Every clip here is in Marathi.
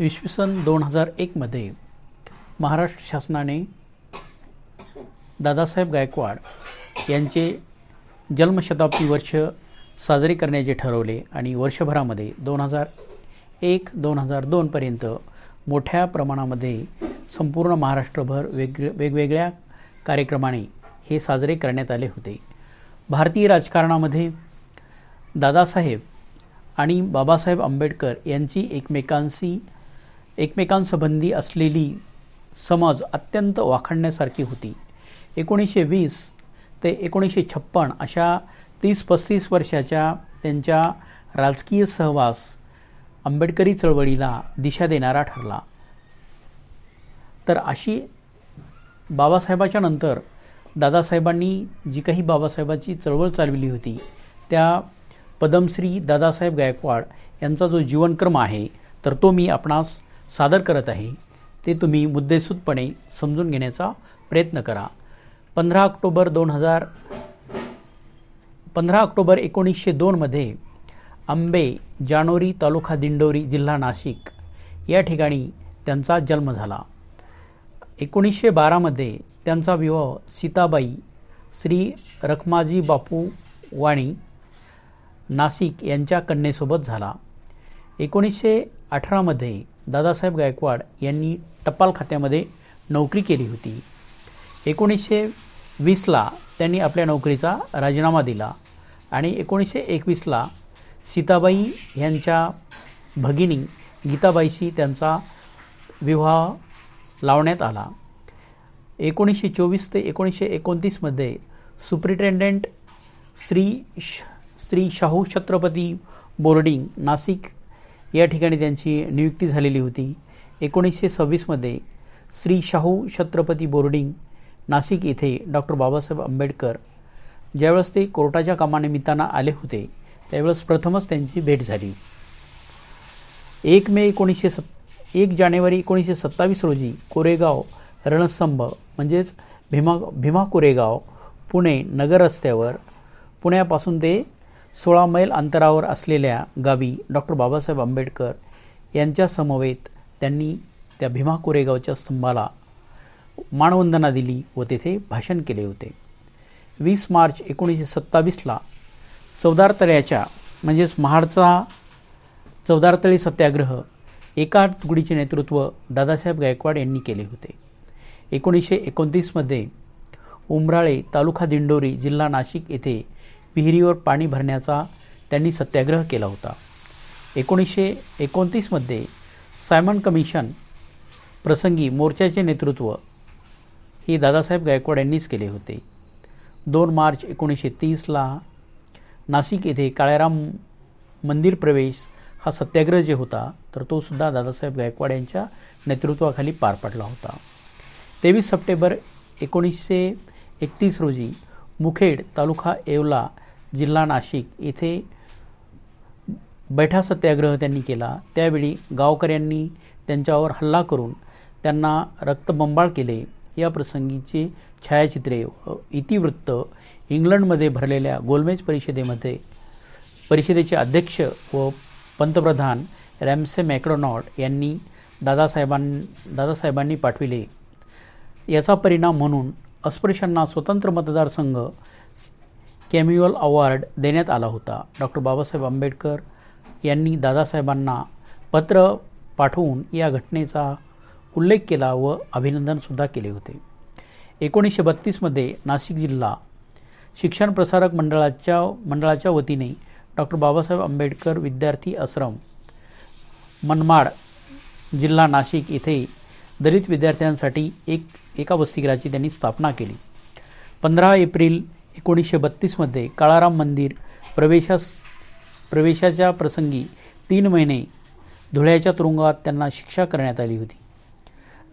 इसवी सन 2001मध्ये महाराष्ट्र शासनाने दादासाहेब गायकवाड यांचे जन्मशताब्दी वर्ष साजरे करण्याचे ठरवले आणि वर्षभरामध्ये 2001-2002 पर्यंत मोठ्या प्रमाणामध्ये संपूर्ण महाराष्ट्रभर वेगवेगळ्या कार्यक्रमाने हे साजरे करण्यात आले होते. भारतीय राजकारणामध्ये दादासाहेब आणि बाबासाहेब आंबेडकर यांची एकमेकांसंबंधी असलेली समज अत्यंत वाखाणण्यासारखी होती. 1920 ते 1956 अशा 30-35 वर्षाच्या त्यांच्या राजकीय सहवास आंबेडकरी चळवळीला दिशा देणारा ठरला. तर अशी बाबासाहेबाच्या नंतर दादासाहेबांनी जी काही बाबासाहेबांची चळवळ चालविली होती त्या पद्मश्री दादासाहेब गायकवाड यांचा जो जीवनक्रम आहे तर तो मी आपणास सादर करत आहे. ते तुम्ही मुद्देसूदपणे समजून घेण्याचा प्रयत्न करा. 15 ऑक्टोबर 1902 मध्ये आंबे जानोरी तालुका दिंडोरी जिल्हा नाशिक या ठिकाणी त्यांचा जन्म झाला. 1912 मध्ये त्यांचा विवाह सीताबाई श्री रखमाजी बापू वाणी नाशिक यांच्या कन्येसोबत झाला. 1918 मध्ये दादासाहेब गायकवाड यांनी टपाल खात्यामध्ये नोकरी केली होती. 1920ला त्यांनी आपल्या नोकरीचा राजीनामा दिला आणि 1921ला सीताबाई यांच्या भगिनी गीताबाईशी त्यांचा विवाह लावण्यात आला. 1924 ते 1929 मध्ये सुप्रिटेंडेंट श्री शाहू छत्रपती बोर्डिंग नाशिक या ठिकाणी त्यांची नियुक्ती झालेली होती. 1926 मध्ये श्री शाहू छत्रपती बोर्डिंग नाशिक येथे डॉक्टर बाबासाहेब आंबेडकर ज्यावेळेस ते कोर्टाच्या कामानिमित्तानं आले होते त्यावेळेस प्रथमच त्यांची भेट झाली. 1 जानेवारी 1927 रोजी कोरेगाव रणस्तंभ म्हणजेच भीमा कोरेगाव पुणे नगर रस्त्यावर पुण्यापासून ते 16 मैल अंतरावर असलेल्या गावी डॉक्टर बाबासाहेब आंबेडकर यांच्या समवेत त्यांनी त्या भीमा कोरेगावच्या स्तंभाला मानवंदना दिली व तेथे भाषण केले होते. 20 मार्च 1927ला चवदार तळ्याच्या म्हणजेच महाडचा चवदार तळी सत्याग्रह एका तुकडीचे नेतृत्व दादासाहेब गायकवाड यांनी केले होते. 1929 मध्ये उमराळे तालुका दिंडोरी जिल्हा नाशिक येथे विहिरीवर पाणी भरण्याचा त्यांनी सत्याग्रह केला होता. 1929 मध्ये सायमन कमिशन प्रसंगी मोर्चाचे नेतृत्व हे दादासाहेब गायकवाड यांनीच केले होते. 2 मार्च 1930ला नाशिक येथे काळाराम मंदिर प्रवेश हा सत्याग्रह जे होता तर तो सुद्धा दादासाहेब गायकवाड यांच्या नेतृत्वाखाली पार पडला होता. 23 सप्टेंबर 1931 रोजी मुखेड तालुका येवला जिल्हा नाशिक येथे बैठा सत्याग्रह त्यांनी केला. त्यावेळी गावकऱ्यांनी त्यांच्यावर हल्ला करून त्यांना रक्तबंबाळ केले. या प्रसंगीचे छायाचित्रे इतिवृत्त इंग्लंडमध्ये भरलेल्या गोलमेज परिषदेचे अध्यक्ष व पंतप्रधान रॅमसे मॅकडोनाल्ड यांनी दादासाहेबांनी पाठविले. याचा परिणाम म्हणून अस्पृश्यांना स्वतंत्र मतदारसंघ कॅम्युअल अवॉर्ड देण्यात आला होता. डॉक्टर बाबासाहेब आंबेडकर यांनी दादासाहेबांना पत्र पाठवून या घटनेचा उल्लेख केला व अभिनंदनसुद्धा केले होते. 1932 मध्ये नाशिक जिल्हा शिक्षण प्रसारक मंडळाच्या वतीने डॉक्टर बाबासाहेब आंबेडकर विद्यार्थी आश्रम मनमाड जिल्हा नाशिक येथे दलित विद्यार्थ्यांसाठी एका वसतिगृहाची त्यांनी स्थापना केली. 15 एप्रिल 1932 मध्ये काळाराम मंदिर प्रवेशाच्या प्रसंगी 3 महिने धुळ्याच्या तुरुंगात त्यांना शिक्षा करण्यात आली होती.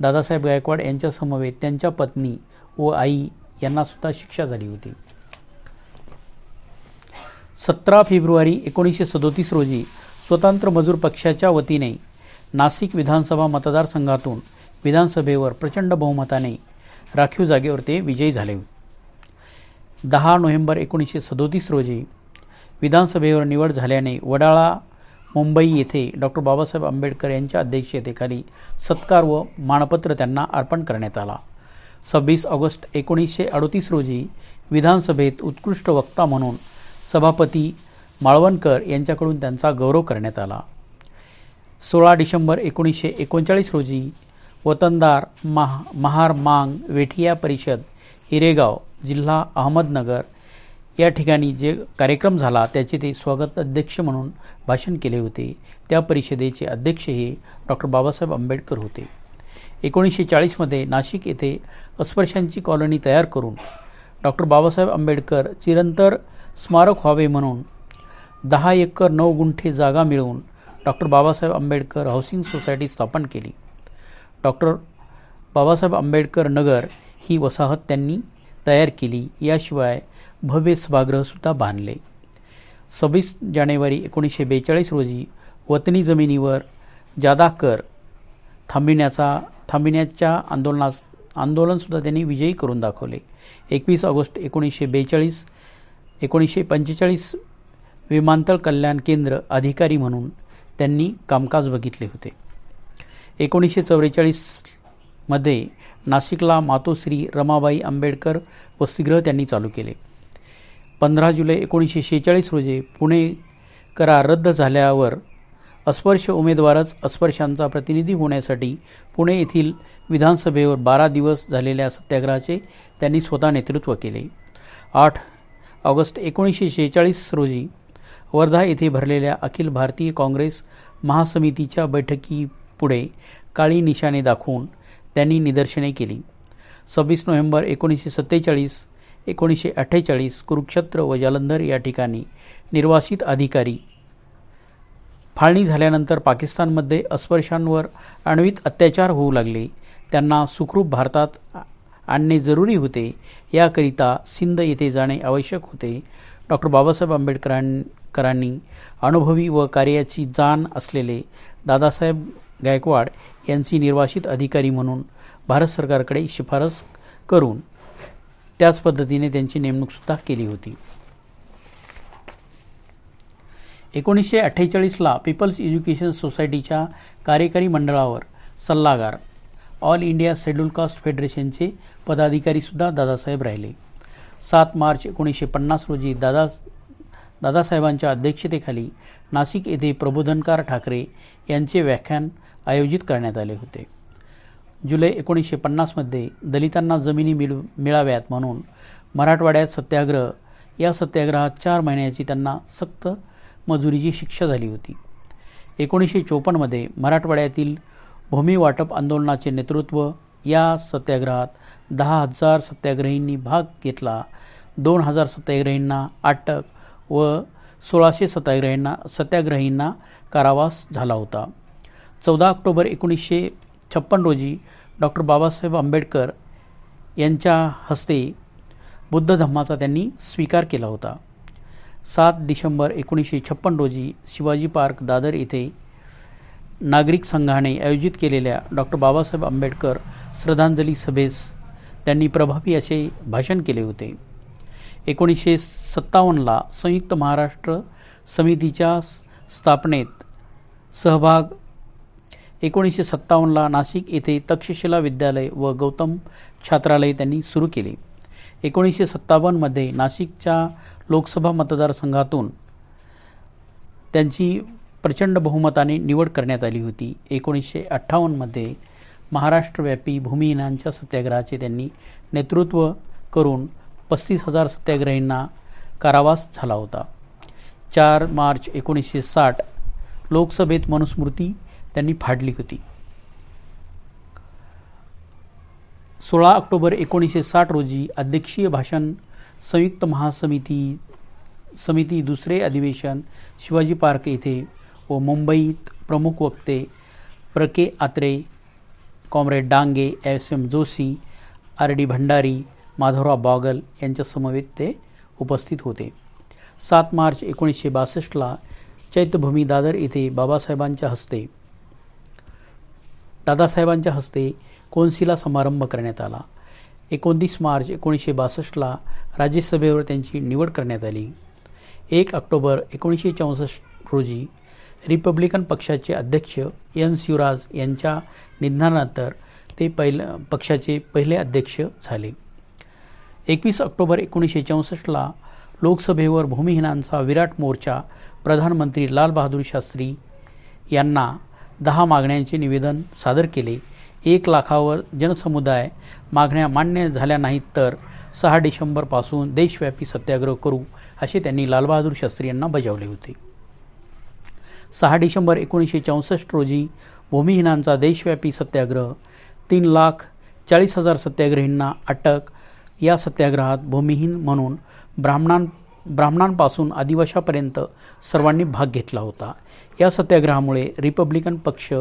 दादासाहेब गायकवाड यांच्या समवेत त्यांच्या पत्नी व आई यांना सुद्धा शिक्षा झाली होती. 17 फेब्रुवारी 1937 रोजी स्वतंत्र मजूर पक्षाच्या वतीने नाशिक विधानसभा मतदारसंघातून विधानसभेवर प्रचंड बहुमताने राखीव जागेवर ते विजयी झाले. 10 नोव्हेंबर 1937 रोजी विधानसभेवर निवड झाल्याने वडाळा मुंबई येथे डॉक्टर बाबासाहेब आंबेडकर यांच्या अध्यक्षतेखाली सत्कार व मानपत्र त्यांना अर्पण करण्यात आला. 26 ऑगस्ट 1938 रोजी विधानसभेत उत्कृष्ट वक्ता म्हणून सभापती माळवणकर यांच्याकडून त्यांचा गौरव करण्यात आला. 16 डिसेंबर 1939 रोजी वतनदार महार मांग वेठिया परिषद हिरेगाव जिल्हा अहमदनगर या ठिकाणी जे कार्यक्रम झाला त्याचे ते स्वागत अध्यक्ष म्हणून भाषण केले होते. त्या परिषदेचे अध्यक्ष हे डॉक्टर बाबासाहेब आंबेडकर होते. 1940 मध्ये नाशिक येथे अस्पृश्यांची कॉलनी तयार करून डॉक्टर बाबासाहेब आंबेडकर चिरंतर स्मारक व्हावे म्हणून 10 एकर 9 गुंठे जागा मिळवून doctor Babasaheb Ambedkar housing society स्थापन केली. डॉक्टर बाबासाहेब आंबेडकर नगर ही वसाहत त्यांनी तयार केली. याशिवाय भव्य सभागृहसुद्धा बांधले. 26 जानेवारी 1942 रोजी वतनी जमिनीवर जादा कर थांबविण्याच्या आंदोलनसुद्धा त्यांनी विजयी करून दाखवले. 21 ऑगस्ट 1945 विमानतळ कल्याण केंद्र अधिकारी म्हणून त्यांनी कामकाज बघितले होते. 1944 मध्ये नाशिकला मातोश्री रमाबाई आंबेडकर वसतिगृह त्यांनी चालू केले. 15 जुलै 1946 रोजी पुणे करार रद्द झाल्यावर अस्पृश्य उमेदवारच अस्पृश्यांचा प्रतिनिधी होण्यासाठी पुणे येथील विधानसभेवर 12 दिवस झालेल्या सत्याग्रहाचे त्यांनी स्वतः नेतृत्व केले. 8 ऑगस्ट 1946 रोजी वर्धा येथे भरलेल्या अखिल भारतीय काँग्रेस महासमितीच्या बैठकीपुढे काळी निशाणे दाखवून त्यांनी निदर्शने केली. 26 नोव्हेंबर 1947-1948 कुरुक्षेत्र व जालंधर या ठिकाणी निर्वासित अधिकारी फाळणी झाल्यानंतर पाकिस्तानमध्ये अस्पृश्यांवर आण्विक अत्याचार होऊ लागले. त्यांना सुखरूप भारतात आणणे जरुरी होते. याकरिता सिंध येथे जाणे आवश्यक होते. डॉक्टर बाबासाहेब आंबेडकरांनी अनुभवी व कार्याची जाण असलेले दादासाहेब गायकवाड यांची निर्वासित अधिकारी म्हणून भारत सरकारकडे शिफारस करून त्याच पद्धतीने त्यांची नेमणूकसुद्धा केली होती. 1948ला पीपल्स एज्युकेशन सोसायटीच्या कार्यकारी मंडळावर सल्लागार ऑल इंडिया शेड्यूल कास्ट फेडरेशनचे पदाधिकारीसुद्धा दादासाहेब राहिले. 7 मार्च 1950 रोजी दादासाहेबांच्या अध्यक्षतेखाली नाशिक येथे प्रबोधनकार ठाकरे यांचे व्याख्यान आयोजित करण्यात आले होते. जुलै 1950 मध्ये दलितांना जमिनी मिळाव्यात म्हणून मराठवाड्यात सत्याग्रह. या सत्याग्रहात 4 महिन्याची त्यांना सक्त मजुरीची शिक्षा झाली होती. 1954 मध्ये मराठवाड्यातील भूमी वाटप आंदोलनाचे नेतृत्व. या सत्याग्रहात 10,000 सत्याग्रहींनी भाग घेतला. 2,000 सत्याग्रहींना अटक व 1600 सत्याग्रहींना कारावास झाला होता. 14 ऑक्टोबर 1956 रोजी डॉक्टर बाबासाहेब आंबेडकर यांच्या हस्ते बुद्ध धम्माचा त्यांनी स्वीकार केला होता. 7 डिसेंबर 1956 रोजी शिवाजी पार्क दादर येथे नागरिक संघाने आयोजित केलेल्या डॉक्टर बाबासाहेब आंबेडकर श्रद्धांजली सभेस त्यांनी प्रभावी असे भाषण केले होते. 1957ला संयुक्त महाराष्ट्र समितीच्या स्थापनेत सहभाग. 1957ला नाशिक येथे तक्षशिला विद्यालय व गौतम छात्रालय त्यांनी सुरू केले. 1957 मध्ये नाशिकच्या लोकसभा मतदारसंघातून त्यांची प्रचंड बहुमताने निवड करण्यात आली होती. 1958 मध्ये महाराष्ट्रव्यापी भूमिहीनांच्या सत्याग्रहाचे त्यांनी नेतृत्व करून 35,000 सत्याग्रहींना कारावास झाला होता. 4 मार्च 1960 लोकसभेत मनुस्मृती त्यांनी फाडली होती. 16 ऑक्टोबर 1960 रोजी अध्यक्षीय भाषण. संयुक्त महासमिती दुसरे अधिवेशन शिवाजी पार्क येथे व मुंबईत प्रमुख वक्ते प्र.के. Atre, comrade Dange, S M. Joshi, R D. Bhandari, Madhavrao Bagal यांच्या समवेत ते उपस्थित होते. 7 मार्च 1962ला चैत्यभूमी दादर येथे दादासाहेबांच्या हस्ते कौन्सिला समारंभ करण्यात आला. 29 मार्च 1962ला राज्यसभेवर त्यांची निवड करण्यात आली. 1 ऑक्टोबर 1964 रोजी रिपब्लिकन पक्षाचे अध्यक्ष एन शिवराज यांच्या निधनानंतर ते पक्षाचे पहिले अध्यक्ष झाले. 21 ऑक्टोबर 1964ला लोकसभेवर भूमिहीनांचा विराट मोर्चा प्रधानमंत्री लाल बहादूर शास्त्री यांना 10 मागण्यांचे निवेदन सादर केले. 1 लाखावर जनसमुदाय मागण्या मान्य झाल्या नाहीत तर 6 डिसेंबरपासून देशव्यापी सत्याग्रह करू असे त्यांनी लालबहादूर शास्त्री यांना बजावले होते. 6 डिसेंबर 1964 रोजी भूमिहीनांचा देशव्यापी सत्याग्रह. 3,40,000 सत्याग्रहींना अटक. या सत्याग्रहात भूमिहीन म्हणून ब्राह्मणांपासून आदिवाशापर्यंत सर्वांनी भाग घेतला होता. या सत्याग्रहामुळे रिपब्लिकन पक्ष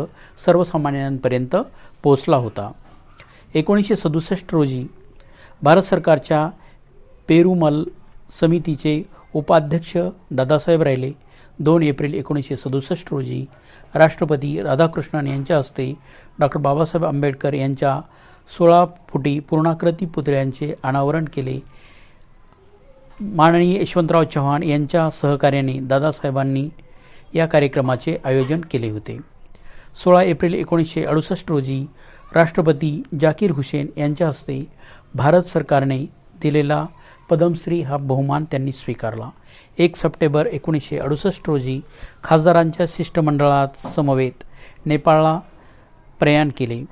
सर्वसामान्यांपर्यंत पोहोचला होता. 1967 रोजी भारत सरकारच्या पेरुमल समितीचे उपाध्यक्ष दादासाहेब राहिले. 2 एप्रिल 1967 रोजी राष्ट्रपती राधाकृष्णन यांच्या हस्ते डॉक्टर बाबासाहेब आंबेडकर यांच्या 16 फुटी पूर्णाकृती पुतळ्यांचे अनावरण केले. माननीय यशवंतराव चव्हाण यांच्या सहकार्याने दादासाहेबांनी या कार्यक्रमाचे आयोजन केले होते. 16 एप्रिल 1968 रोजी राष्ट्रपती जाकीर हुसेन यांच्या हस्ते भारत सरकारने दिलेला पद्मश्री हा बहुमान त्यांनी स्वीकारला. 1 सप्टेंबर 1968 रोजी खासदारांच्या शिष्टमंडळात समवेत नेपाळला प्रयाण केले.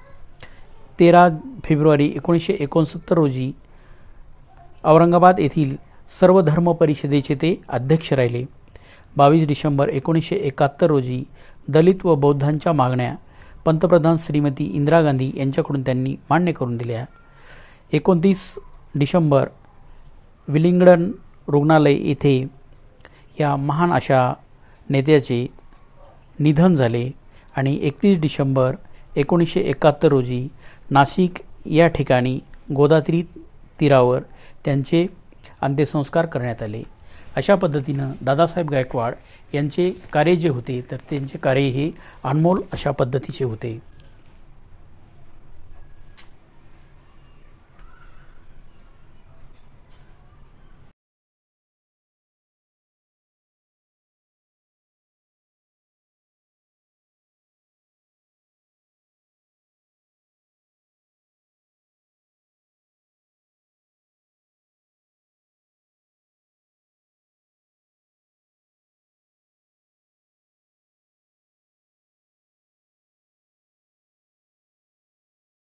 13 फेब्रुवारी 1969 रोजी औरंगाबाद येथील सर्व धर्म परिषदेचे ते अध्यक्ष राहिले. 22 डिसेंबर 1971 रोजी दलित व बौद्धांच्या मागण्या पंतप्रधान श्रीमती इंदिरा गांधी यांच्याकडून त्यांनी मान्य करून दिल्या. 29 डिसेंबर विलिंग्डन रुग्णालय येथे या महान अशा नेत्याचे निधन झाले आणि 31 डिसेंबर 1971 रोजी नाशिक या ठिकाणी गोदावरी तीरावर त्यांचे अंत्यसंस्कार करण्यात आले. अशा पद्धतीनं दादासाहेब गायकवाड यांचे कार्य जे होते तर त्यांचे कार्य हे अनमोल अशा पद्धतीचे होते.